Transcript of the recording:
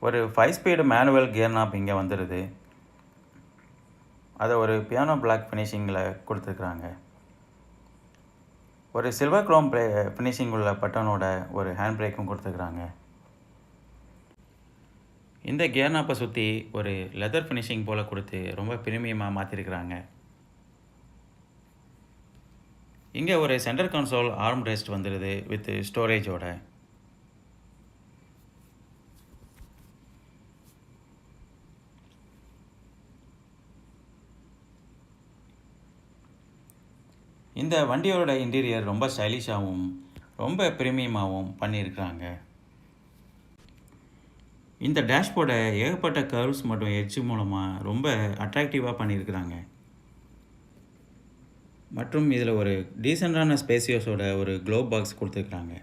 ஒரு 5 speed manual gear நாப் இங்கே வந்துடுது. அதை ஒரு பியானோ பிளாக் ஃபினிஷிங்கில் கொடுத்துருக்குறாங்க. ஒரு சில்வர் குரோம் ஃபினிஷிங் உள்ள பட்டனோட ஒரு ஹேண்ட் பிரேக்கும் கொடுத்துருக்குறாங்க. இந்த கியர் நாப்பை சுற்றி ஒரு லெதர் ஃபினிஷிங் போல் கொடுத்து ரொம்ப பிரீமியமாக மாற்றிருக்கிறாங்க. இங்கே ஒரு சென்டர் கன்சோல் ஆர்ம் ரெஸ்ட் வந்துடுது வித் ஸ்டோரேஜோட. இந்த வண்டியோட இன்டீரியர் ரொம்ப ஸ்டைலிஷாகவும் ரொம்ப பிரீமியமாகவும் பண்ணியிருக்கிறாங்க. இந்த டேஷ்போர்டை ஏகப்பட்ட கர்வ்ஸ் மற்றும் எட்ஜ் மூலமாக ரொம்ப அட்ராக்டிவாக பண்ணியிருக்கிறாங்க. மற்றும் இதில் ஒரு டீசெண்டான ஸ்பேசியஸோட ஒரு க்ளோப் பாக்ஸ் கொடுத்துருக்குறாங்க.